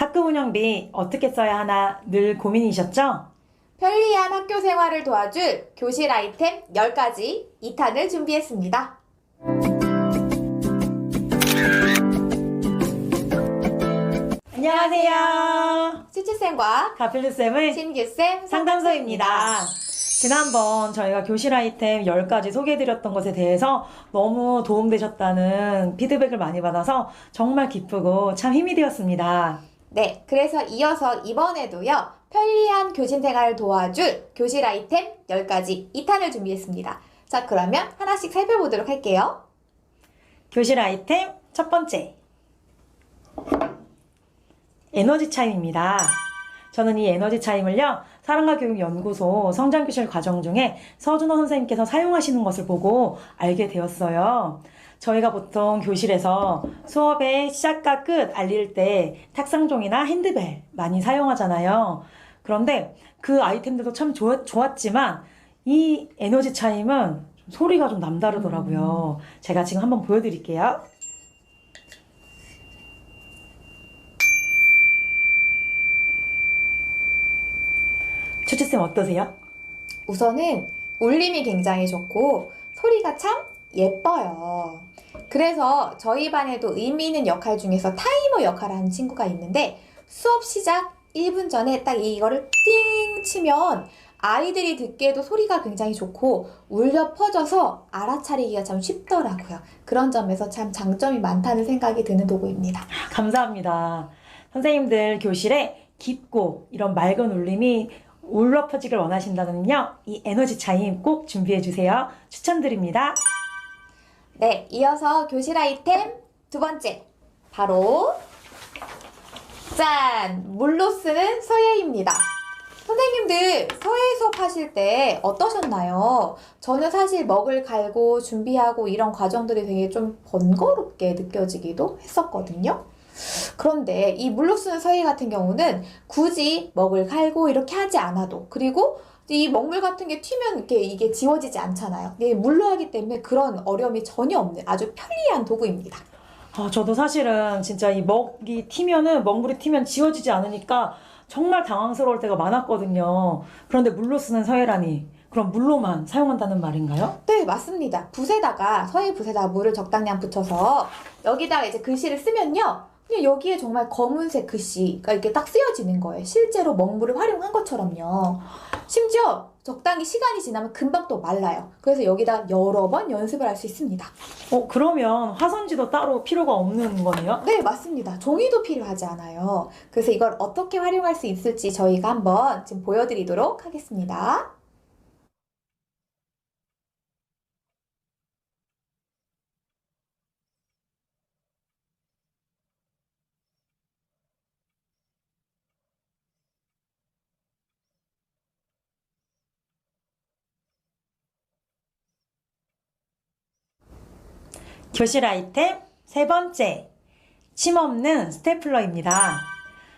학급 운영비 어떻게 써야 하나 늘 고민이셨죠? 편리한 학교 생활을 도와줄 교실 아이템 10가지 2탄을 준비했습니다. 안녕하세요. 수치쌤과 가필루쌤의 신규쌤 상담소입니다. 지난번 저희가 교실 아이템 10가지 소개해드렸던 것에 대해서 너무 도움되셨다는 피드백을 많이 받아서 정말 기쁘고 참 힘이 되었습니다. 네, 그래서 이어서 이번에도요. 편리한 교실 생활을 도와줄 교실 아이템 10가지 2탄을 준비했습니다. 자, 그러면 하나씩 살펴보도록 할게요. 교실 아이템 첫 번째. 에너지 차임입니다. 저는 이 에너지 차임을요, 사랑과 교육 연구소 성장교실 과정 중에 서준호 선생님께서 사용하시는 것을 보고 알게 되었어요. 저희가 보통 교실에서 수업의 시작과 끝 알릴 때 탁상종이나 핸드벨 많이 사용하잖아요. 그런데 그 아이템들도 참 좋았지만 이 에너지 차임은 소리가 좀 남다르더라고요. 제가 지금 한번 보여드릴게요. 추치쌤 어떠세요? 우선은 울림이 굉장히 좋고 소리가 참 예뻐요. 그래서 저희 반에도 의미 있는 역할 중에서 타이머 역할을 하는 친구가 있는데 수업 시작 1분 전에 딱 이거를 띵 치면 아이들이 듣기에도 소리가 굉장히 좋고 울려 퍼져서 알아차리기가 참 쉽더라고요. 그런 점에서 참 장점이 많다는 생각이 드는 도구입니다. 감사합니다. 선생님들 교실에 깊고 이런 맑은 울림이 울려 퍼지길 원하신다면요, 이 에너지 차임 꼭 준비해 주세요. 추천드립니다. 네, 이어서 교실 아이템 두 번째. 바로 짠! 물로 쓰는 서예입니다. 선생님들 서예 수업 하실 때 어떠셨나요? 저는 사실 먹을 갈고 준비하고 이런 과정들이 되게 좀 번거롭게 느껴지기도 했었거든요. 그런데 이 물로 쓰는 서예 같은 경우는 굳이 먹을 갈고 이렇게 하지 않아도, 그리고 이 먹물 같은 게 튀면 이게 지워지지 않잖아요. 이게 물로 하기 때문에 그런 어려움이 전혀 없는 아주 편리한 도구입니다. 저도 사실은 진짜 이 먹물이 튀면 지워지지 않으니까 정말 당황스러울 때가 많았거든요. 그런데 물로 쓰는 서예라니, 그럼 물로만 사용한다는 말인가요? 네, 맞습니다. 붓에다가, 서예 붓에다가 물을 적당량 붙여서 여기다가 이제 글씨를 쓰면요. 그냥 여기에 정말 검은색 글씨가 이렇게 딱 쓰여지는 거예요. 실제로 먹물을 활용한 것처럼요. 심지어 적당히 시간이 지나면 금방 또 말라요. 그래서 여기다 여러 번 연습을 할 수 있습니다. 그러면 화선지도 따로 필요가 없는 거네요? 네, 맞습니다. 종이도 필요하지 않아요. 그래서 이걸 어떻게 활용할 수 있을지 저희가 한번 지금 보여드리도록 하겠습니다. 교실 아이템 세 번째. 침 없는 스테플러입니다.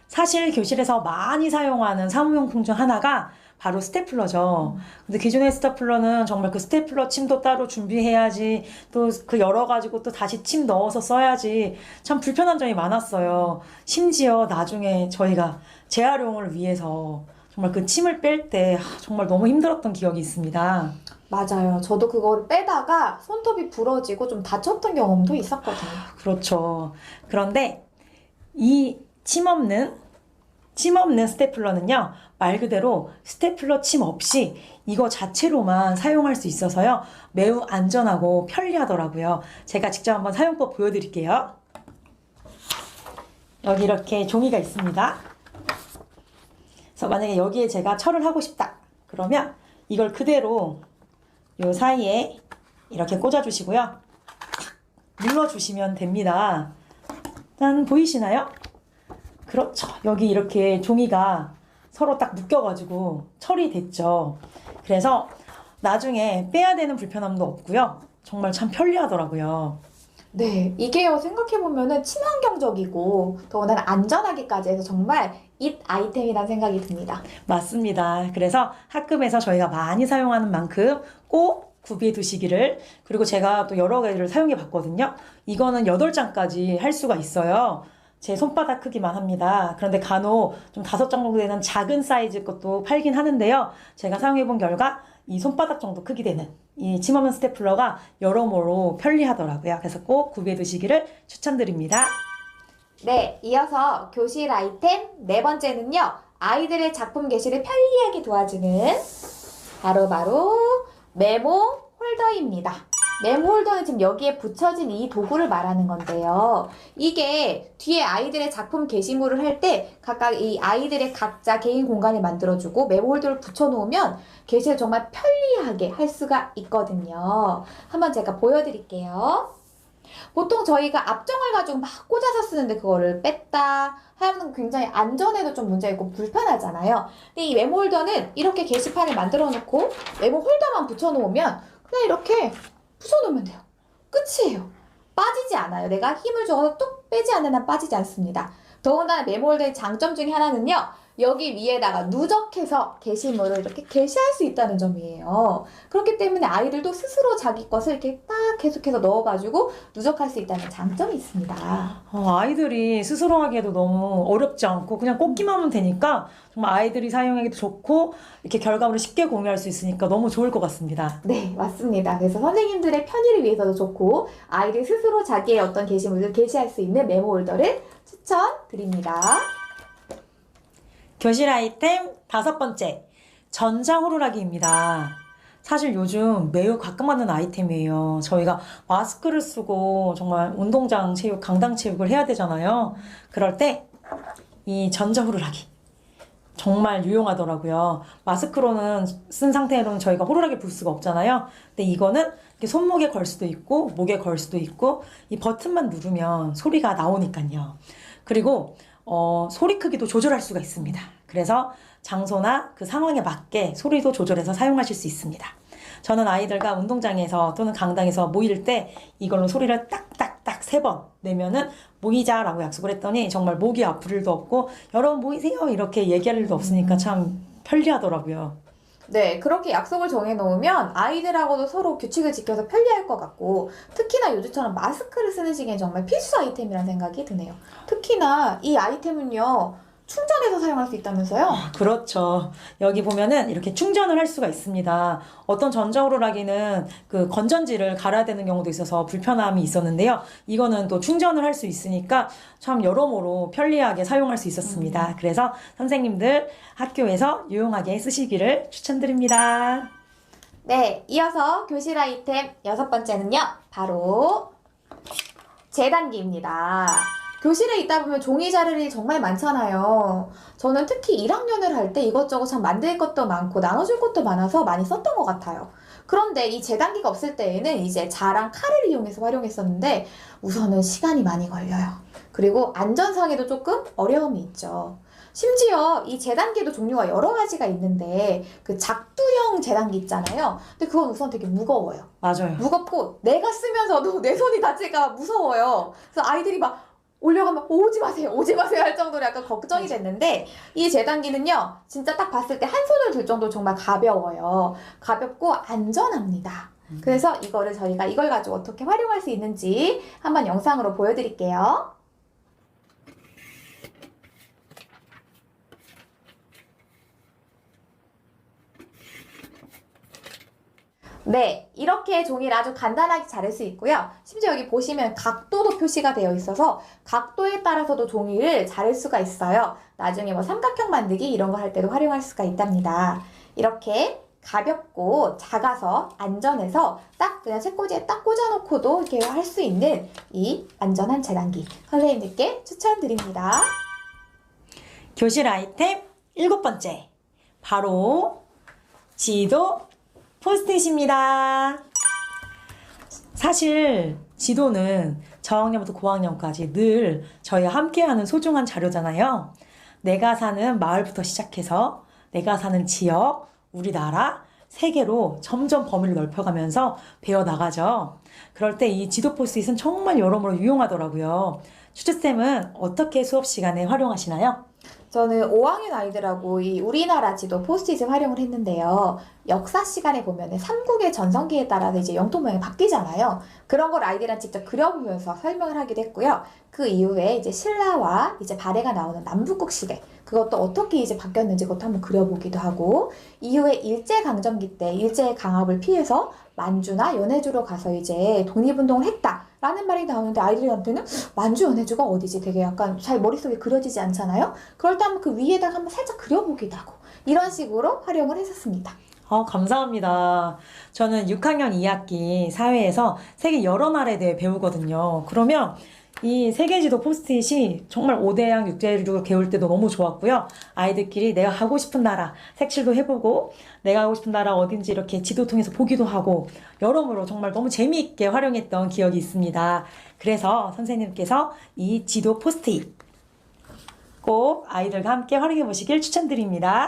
사실 교실에서 많이 사용하는 사무용품 중 하나가 바로 스테플러죠. 근데 기존의 스테플러는 정말 그 스테플러 침도 따로 준비해야지, 또 그 열어가지고 또 다시 침 넣어서 써야지, 참 불편한 점이 많았어요. 심지어 나중에 저희가 재활용을 위해서 정말 그 침을 뺄 때 정말 너무 힘들었던 기억이 있습니다. 맞아요. 저도 그거를 빼다가 손톱이 부러지고 좀 다쳤던 경험도 있었거든요. 그렇죠. 그런데 이 침 없는 스테플러는요, 말 그대로 스테플러 침 없이 이거 자체로만 사용할 수 있어서요, 매우 안전하고 편리하더라고요. 제가 직접 한번 사용법 보여드릴게요. 여기 이렇게 종이가 있습니다. 그래서 만약에 여기에 제가 철을 하고 싶다 그러면 이걸 그대로 요 사이에 이렇게 꽂아주시고요, 눌러주시면 됩니다. 짠, 보이시나요? 그렇죠. 여기 이렇게 종이가 서로 딱 묶여가지고 철이 됐죠. 그래서 나중에 빼야 되는 불편함도 없고요. 정말 참 편리하더라고요. 네, 이게요, 생각해보면은 친환경적이고 더군다나 안전하기까지 해서 정말 잇 아이템이라는 생각이 듭니다. 맞습니다. 그래서 학급에서 저희가 많이 사용하는 만큼 꼭 구비해 두시기를. 그리고 제가 또 여러 개를 사용해 봤거든요. 이거는 8장까지 할 수가 있어요. 제 손바닥 크기만 합니다. 그런데 간혹 좀 5장 정도 되는 작은 사이즈 것도 팔긴 하는데요. 제가 사용해본 결과 이 손바닥 정도 크기 되는 이 침 없는 스테플러가 여러모로 편리하더라고요. 그래서 꼭 구비해 두시기를 추천드립니다. 네, 이어서 교실 아이템 네 번째는요. 아이들의 작품 개시를 편리하게 도와주는 바로 메모 홀더입니다. 메모 홀더는 지금 여기에 붙여진 이 도구를 말하는 건데요. 이게 뒤에 아이들의 작품 게시물을 할 때 각각 이 아이들의 각자 개인 공간을 만들어주고 메모 홀더를 붙여놓으면 게시를 정말 편리하게 할 수가 있거든요. 한번 제가 보여드릴게요. 보통 저희가 앞정을 가지고 막 꽂아서 쓰는데 그거를 뺐다 하면 굉장히 안전에도 좀 문제가 있고 불편하잖아요. 근데 이 메모 홀더는 이렇게 게시판을 만들어 놓고 메모 홀더만 붙여 놓으면 그냥 이렇게 붙여 놓으면 돼요. 끝이에요. 빠지지 않아요. 내가 힘을 줘서 뚝 빼지 않는 한 빠지지 않습니다. 더군다나 메모 홀더의 장점 중에 하나는요. 여기 위에다가 누적해서 게시물을 이렇게 게시할 수 있다는 점이에요. 그렇기 때문에 아이들도 스스로 자기 것을 이렇게 딱 계속해서 넣어가지고 누적할 수 있다는 장점이 있습니다. 아이들이 스스로 하기에도 너무 어렵지 않고 그냥 꽂기만 하면 되니까 정말 아이들이 사용하기도 좋고 이렇게 결과물을 쉽게 공유할 수 있으니까 너무 좋을 것 같습니다. 네, 맞습니다. 그래서 선생님들의 편의를 위해서도 좋고 아이들 스스로 자기의 어떤 게시물을 게시할 수 있는 메모 홀더를 추천드립니다. 교실 아이템 5번째, 전자호루라기입니다. 사실 요즘 매우 가끔 하는 아이템이에요. 저희가 마스크를 쓰고 정말 운동장 체육, 강당 체육을 해야 되잖아요. 그럴 때 이 전자호루라기 정말 유용하더라고요. 마스크로는 쓴 상태로는 저희가 호루라기 불 수가 없잖아요. 근데 이거는 이렇게 손목에 걸 수도 있고 목에 걸 수도 있고 이 버튼만 누르면 소리가 나오니까요. 그리고 소리 크기도 조절할 수가 있습니다. 그래서 장소나 그 상황에 맞게 소리도 조절해서 사용하실 수 있습니다. 저는 아이들과 운동장에서 또는 강당에서 모일 때 이걸로 소리를 딱딱딱 3번 내면은 모이자라고 약속을 했더니 정말 목이 아플 일도 없고 여러분 모이세요 이렇게 얘기할 일도 없으니까 참 편리하더라고요. 네, 그렇게 약속을 정해놓으면 아이들하고도 서로 규칙을 지켜서 편리할 것 같고 특히나 요즘처럼 마스크를 쓰는 시기엔 정말 필수 아이템이라는 생각이 드네요. 특히나 이 아이템은요. 충전해서 사용할 수 있다면서요? 그렇죠. 여기 보면은 이렇게 충전을 할 수가 있습니다. 어떤 전자호루라기는 그 건전지를 갈아야 되는 경우도 있어서 불편함이 있었는데요. 이거는 또 충전을 할 수 있으니까 참 여러모로 편리하게 사용할 수 있었습니다. 그래서 선생님들 학교에서 유용하게 쓰시기를 추천드립니다. 네, 이어서 교실 아이템 6번째는요. 바로 재단기입니다. 교실에 있다 보면 종이 자료들이 정말 많잖아요. 저는 특히 1학년을 할 때 이것저것 참 만들 것도 많고 나눠줄 것도 많아서 많이 썼던 것 같아요. 그런데 이 재단기가 없을 때에는 이제 자랑 칼을 이용해서 활용했었는데 우선은 시간이 많이 걸려요. 그리고 안전상에도 조금 어려움이 있죠. 심지어 이 재단기도 종류가 여러 가지가 있는데 그 작두형 재단기 있잖아요. 근데 그건 우선 되게 무거워요. 맞아요. 무겁고 내가 쓰면서도 내 손이 다칠까 봐 무서워요. 그래서 아이들이 막 올려가면 오지 마세요 할 정도로 약간 걱정이 됐는데 이 재단기는요 진짜 딱 봤을 때 한 손을 들 정도로 정말 가벼워요. 가볍고 안전합니다. 그래서 이거를 저희가 이걸 가지고 어떻게 활용할 수 있는지 한번 영상으로 보여드릴게요. 네, 이렇게 종이를 아주 간단하게 자를 수 있고요. 심지어 여기 보시면 각도도 표시가 되어 있어서 각도에 따라서도 종이를 자를 수가 있어요. 나중에 뭐 삼각형 만들기 이런 거 할 때도 활용할 수가 있답니다. 이렇게 가볍고 작아서 안전해서 딱 그냥 책꽂이에 딱 꽂아놓고도 이렇게 할 수 있는 이 안전한 재단기 선생님들께 추천드립니다. 교실 아이템 7번째, 바로 지도 포스트잇입니다. 사실 지도는 저학년부터 고학년까지 늘 저희와 함께하는 소중한 자료잖아요. 내가 사는 마을부터 시작해서 내가 사는 지역, 우리나라, 세계로 점점 범위를 넓혀가면서 배워나가죠. 그럴 때 이 지도 포스트잇은 정말 여러모로 유용하더라고요. 추추쌤은 어떻게 수업 시간에 활용하시나요? 저는 5학년 아이들하고 이 우리나라 지도 포스트잇을 활용을 했는데요. 역사 시간에 보면은 삼국의 전성기에 따라서 이제 영토 모양이 바뀌잖아요. 그런 걸 아이들이랑 직접 그려보면서 설명을 하기도 했고요. 그 이후에 이제 신라와 이제 발해가 나오는 남북국 시대, 그것도 어떻게 이제 바뀌었는지 그것도 한번 그려보기도 하고, 이후에 일제강점기 때 일제의 강압을 피해서 만주나 연해주로 가서 이제 독립운동을 했다라는 말이 나오는데, 아이들한테는 만주 연해주가 어디지? 되게 약간 잘 머릿속에 그려지지 않잖아요. 그럴 때 한번 그 위에다가 한번 살짝 그려보기도 하고, 이런 식으로 활용을 했었습니다. 감사합니다. 저는 6학년 2학기 사회에서 세계 여러 나라에 대해 배우거든요. 그러면 이 세계지도 포스트잇이 정말 5대양 6대륙을 배울 때도 너무 좋았고요. 아이들끼리 내가 가고 싶은 나라 색칠도 해보고, 내가 가고 싶은 나라 어딘지 이렇게 지도 통해서 보기도 하고, 여러모로 정말 너무 재미있게 활용했던 기억이 있습니다. 그래서 선생님께서 이 지도 포스트잇 꼭 아이들과 함께 활용해 보시길 추천드립니다.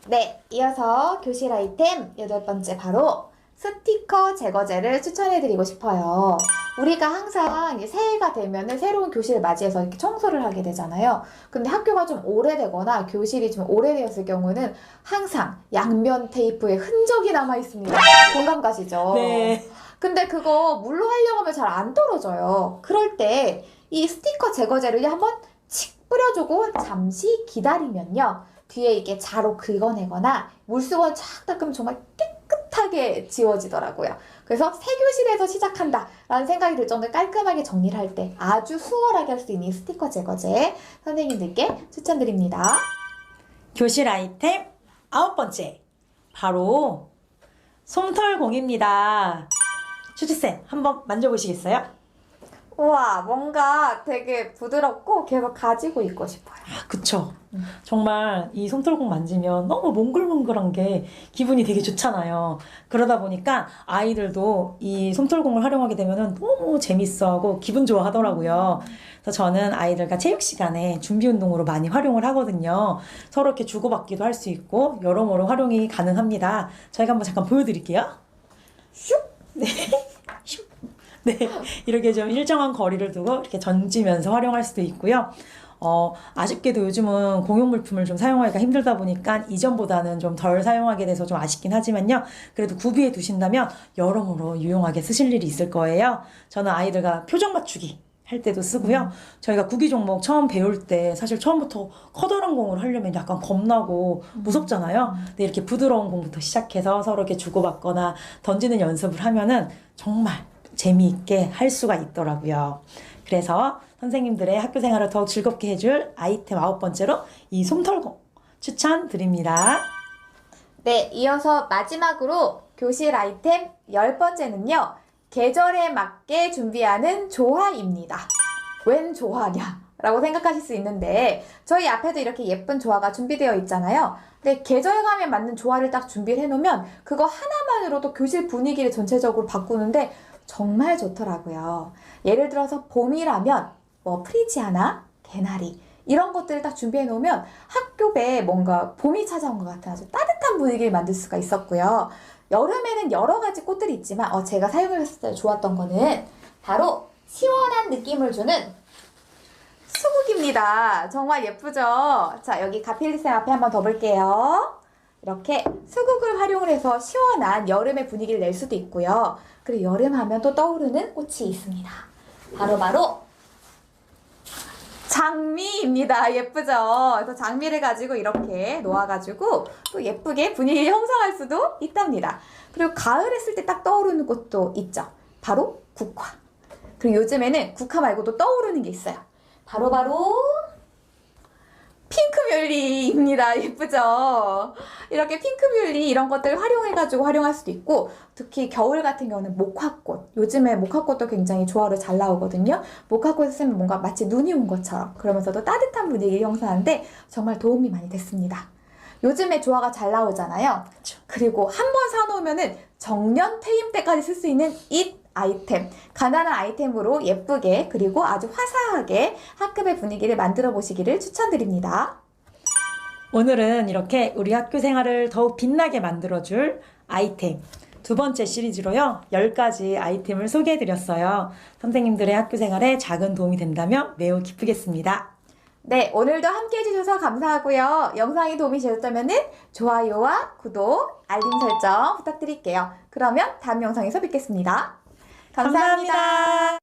네, 이어서 교실 아이템 8번째 바로 스티커 제거제를 추천해드리고 싶어요. 우리가 항상 이제 새해가 되면은 새로운 교실을 맞이해서 이렇게 청소를 하게 되잖아요. 근데 학교가 좀 오래되거나 교실이 좀 오래되었을 경우는 항상 양면 테이프에 흔적이 남아 있습니다. 공감 가시죠? 네. 근데 그거 물로 하려고 하면 잘 안 떨어져요. 그럴 때 이 스티커 제거제를 한번 칙 뿌려주고 잠시 기다리면요, 뒤에 이게 자로 긁어내거나 물수건 쫙 닦으면 정말 깨끗하게 지워지더라고요. 그래서 새 교실에서 시작한다 라는 생각이 들 정도로 깔끔하게 정리를 할 때 아주 수월하게 할 수 있는 이 스티커 제거제 선생님들께 추천드립니다. 교실 아이템 9번째 바로 솜털공입니다. 추지쌤 한번 만져보시겠어요? 우와, 뭔가 되게 부드럽고 계속 가지고 있고 싶어요. 그쵸. 정말 이 솜털공 만지면 너무 몽글몽글한 게 기분이 되게 좋잖아요. 그러다 보니까 아이들도 이 솜털공을 활용하게 되면 너무 재밌어하고 기분 좋아하더라고요. 그래서 저는 아이들과 체육 시간에 준비 운동으로 많이 활용을 하거든요. 서로 이렇게 주고받기도 할 수 있고 여러모로 활용이 가능합니다. 저희가 한번 잠깐 보여드릴게요. 슉! 네. 슉! 네, 이렇게 좀 일정한 거리를 두고 이렇게 던지면서 활용할 수도 있고요. 아쉽게도 요즘은 공용 물품을 좀 사용하기가 힘들다 보니까 이전보다는 좀 덜 사용하게 돼서 좀 아쉽긴 하지만요. 그래도 구비해 두신다면 여러모로 유용하게 쓰실 일이 있을 거예요. 저는 아이들과 표정 맞추기 할 때도 쓰고요. 저희가 구기 종목 처음 배울 때 사실 처음부터 커다란 공을 하려면 약간 겁나고 무섭잖아요. 근데 이렇게 부드러운 공부터 시작해서 서로 이렇게 주고받거나 던지는 연습을 하면은 정말 재미있게 할 수가 있더라고요. 그래서 선생님들의 학교 생활을 더욱 즐겁게 해줄 아이템 9번째로 이 솜털공 추천드립니다. 네, 이어서 마지막으로 교실 아이템 10번째는요. 계절에 맞게 준비하는 조화입니다. 웬 조화냐? 라고 생각하실 수 있는데, 저희 앞에도 이렇게 예쁜 조화가 준비되어 있잖아요. 근데 계절감에 맞는 조화를 딱 준비를 해놓으면 그거 하나만으로도 교실 분위기를 전체적으로 바꾸는데 정말 좋더라고요. 예를 들어서 봄이라면 뭐 프리지아나 개나리 이런 것들을 딱 준비해 놓으면 학교에 뭔가 봄이 찾아온 것 같은 아주 따뜻한 분위기를 만들 수가 있었고요. 여름에는 여러 가지 꽃들이 있지만 제가 사용했을 때 좋았던 거는 바로 시원한 느낌을 주는 수국입니다. 정말 예쁘죠? 자, 여기 가필리쌤 앞에 한번 더 볼게요. 이렇게 수국을 활용을 해서 시원한 여름의 분위기를 낼 수도 있고요. 그리고 여름 하면 또 떠오르는 꽃이 있습니다. 바로 장미입니다. 예쁘죠? 그래서 장미를 가지고 이렇게 놓아가지고 또 예쁘게 분위기를 형성할 수도 있답니다. 그리고 가을에 쓸 때 딱 떠오르는 꽃도 있죠. 바로 국화. 그리고 요즘에는 국화 말고도 떠오르는 게 있어요. 바로 핑크뮬리입니다. 예쁘죠? 이렇게 핑크뮬리 이런 것들 활용해가지고 활용할 수도 있고, 특히 겨울 같은 경우는 목화꽃. 요즘에 목화꽃도 굉장히 조화로 잘 나오거든요. 목화꽃을 쓰면 뭔가 마치 눈이 온 것처럼 그러면서도 따뜻한 분위기를 형성하는데 정말 도움이 많이 됐습니다. 요즘에 조화가 잘 나오잖아요. 그리고 한 번 사놓으면은 정년 퇴임 때까지 쓸 수 있는 이 아이템, 간단한 아이템으로 예쁘게 그리고 아주 화사하게 학급의 분위기를 만들어 보시기를 추천드립니다. 오늘은 이렇게 우리 학교 생활을 더욱 빛나게 만들어줄 아이템 2번째 시리즈로요. 10가지 아이템을 소개해드렸어요. 선생님들의 학교 생활에 작은 도움이 된다면 매우 기쁘겠습니다. 네, 오늘도 함께 해주셔서 감사하고요. 영상이 도움이 되셨다면 좋아요와 구독, 알림 설정 부탁드릴게요. 그러면 다음 영상에서 뵙겠습니다. 감사합니다.